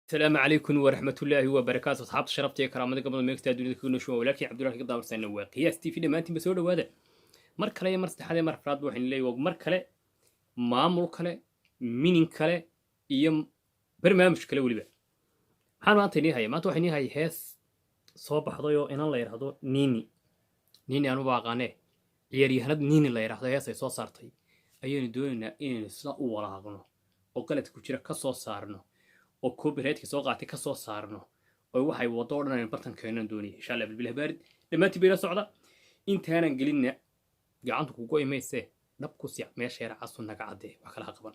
السلام عليكم ورحمة الله وبركاته أصحاب شرفتي كرامتي قبل ما يكتب دنيا كل شوي ولكن عبد الله قدام سنة وقياستي في دمانتي بسوده هذا مر كله مر استحالة مر فراد وحين لي ومر كله ما مر كله مين كله يوم برنامج كله ولي بقى حنا تني هاي ما توحني هاي هس صباح ضيو إن الله يرحضو نيني أنا باقانه يري هند نيني الله يرحضو هس يسوع صارتي أيون دوننا إن السلا ولا عقنا وقلت كتير كسر صارنا oo copyright soo qaatay ka soo saarno oo waxay wado dhanaan bartankeena doonay insha Allah bilbil baarid dhamaantii bay la socda intaanan gelinna gacanta ku go'aymayse dhab ku sii meesha yar casu naga cadee wax kala qaban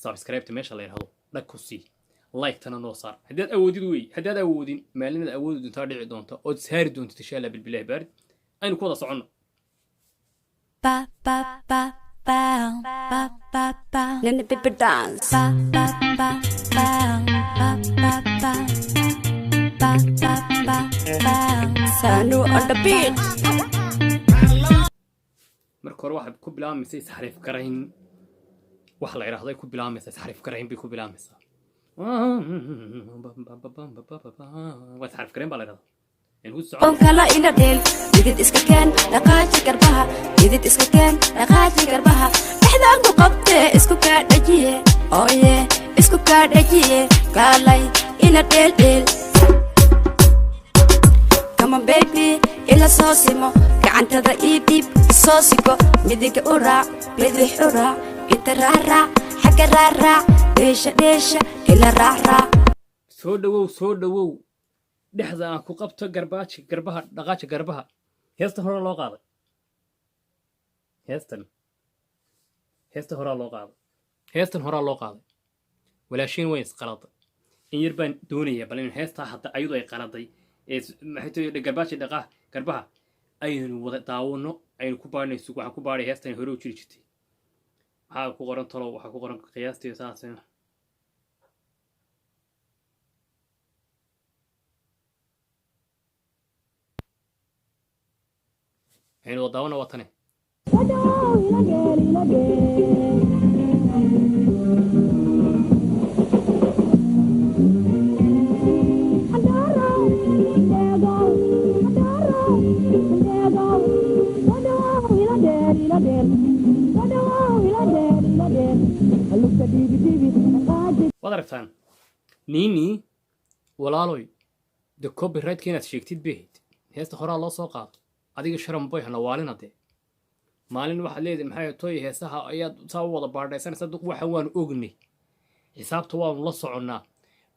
subscribe meesha la yiraahdo dhag ku sii like tana noo saar haddaad awoodin maalinada awood inta dhici doonto oo saari doonto insha Allah bilbil baarid aynu ku wada socono ba ba ba ba ba ba ba nene baby dance ba ba ba ba ba ba ba ba ba ba ba Sanu on the beat marka hore waxa ku bilaabmaysaa isxariif karayn wax la yiraahdo ku bilaabmaysaa isxariif karayn bi ku bilaabmaysaa wax isxariif karayn baa la yiraahdaa on kala ila del didid iska keen dhaqaaji garbaha didid iska keen dhaqaaji garbaha dhexdaan ku qabtee isku ka dhajiye oh yeah isku ka dhajiye kalay ila del come on baby ila soo simo gacantada ii dib soo sigo midiga ura bidix ura inta raara xagga raara dheesha ila raara soo dhawow dhexda aan ku qabto garbaha dhaqaaji garbaha heesta hore loo qaaday heestan hore loo qaaday walaashin way isqaladay in yar baan doonaya bal in heesta hadda ayadu ay qaladay ee maxay tahay garbaaji garbaha aynu wada daawano aynu ku baarnayso waxa ku baaray heestan hore u jiri jirtay waxa ku qoran talo waxa ku qoran qiyaastii saasana aynu wadaawano watane wadaragtaan niini walaaloy de copyright keenaad sheegtid behayd heesta horaa loo soo qaado adiga sharam boy hana waalina de maalin waxa leedahay maxay tooy heesaha ayaad saa wada baadhaysanaysaa dad waxa waan ognay xisaabta waan la soconaa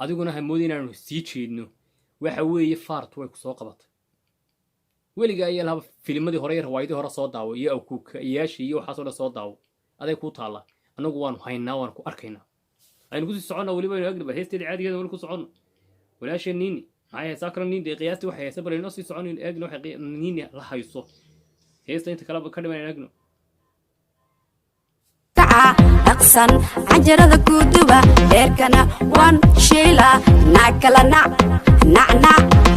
adiguna ha moodin inaanu sii jeedno waxa weeye faart way ku soo qabatay weliga ayaa laba filmadii hore riwaayadii hore soo daawo iyo awkuka iyaashi iyo waxa soo soo daawo aday ku taala anagu waan haynaa waan ku arkaynaa aynu ku sii soconaa waliba aynu agdaba heesteedii caadigeeda wali ku socono walaasha niini maxay saakran niini qiyaastii waxay heesa bal inoo sii soconin eegno waxay niini la hayso heesta inta kala ka dhiman eegno aqsan cajarada kuuduba dheerkana wan sheela naakala nacna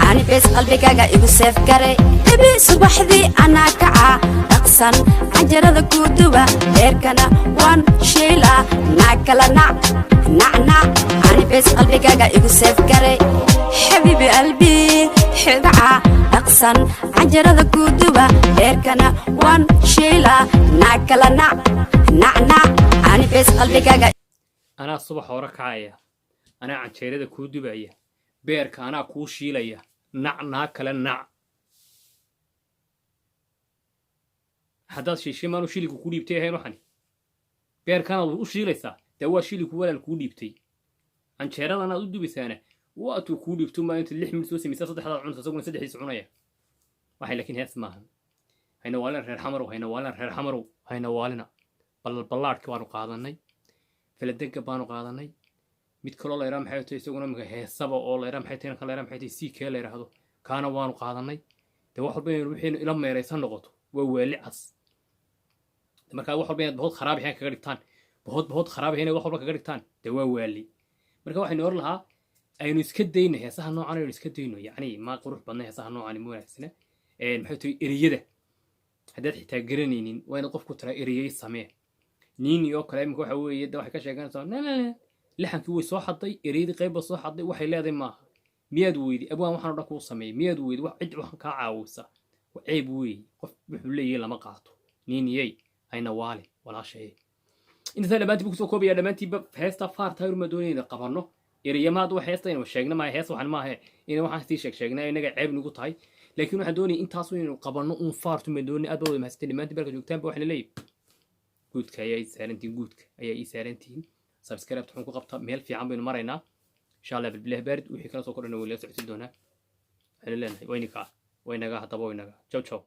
ani bes qalbigaaga igu seef garay ebi subaxdii anaa kaca aqsan cajarada kuuduba dheerkana wan sheela naakala nacna ani bes qalbigaaga igu seef garay حبيبي قلبي حدعة أقصن عجرة كودوبة إركنا وان شيلا ناكلا نع أنا بس قلبي كاجا أنا الصبح وركعايا أنا عن شيرة كودوبة بيرك أنا كو شيلا ناكلا نع حدث شيء ما نشيل كودي بتاعي هنا حني بيرك أنا وشيلا سا توا شيل كولا الكودي بتاعي عن شيرة أنا ضد بسنة وقتو كودي بتوما أنت اللحم السوسي مثال صدق هذا عنصر سوون سدح يسعونية واحد لكن هذا اسمها هينا والنا رير حمرو هينا والنا بلار كوانو قادناي فلدنك بانو قادناي ميد كلو لا يرام حيتي isaguna marka heesaba oo la yaram xayteen kala yaram xaytay si kale yiraahdo kaana waanu qaadanay de wax walba inuu wixii ila meeraysan noqoto waa weeli cas marka wax walba bood kharaab yahay kaga dhigtaan bood kharaab yahay wax walba kaga dhigtaan de waa weeli marka waxay noor lahaa aynu iska dayno heesaha noocan aynu iska dayno yani ma qurux badna heesaha noocan ma wanaagsan maxay tahay eriyada haddaad xitaa garanaynin waa inaad qofku tira eriyay samee niini oo kale imika waxa weeye waxay ka sheeganaysaa lixankii way soo xaday ereyadii qayb ba soo xaday waxay leedahay maaha miyaad weydi abwaan waxaan dhan kuu sameeyay miyaad weydi wax cid waxaan kaa caawisa ceeb weey qof wuxuu leeyahay lama qaato niiniyay ayna waali walaashay inta dhamaantii buu soo koobayaa dhamaantiiba heesta faarta ma doonayna qabano ereyamaad wax heesta inuu sheegna ma hees waxan maahe in waxaan sii sheegnaa inaga ceeb nagu tahay laakiin waxaan doonay intaas inuu qabano un faartu ma doonay aad wada mahasteen dhamaantii barka joogtaan ba waxaan leeyahay guudka ayaa saarantiin guudka ayaa ii saarantiin subscribe tuxun ku qabta meel fiican baynu maraynaa insha Allah bilbilah barid wixii kala soo kordhana wala socodsi doonaa waxaan leenahay waynaga hadaba waynaga ciao ciao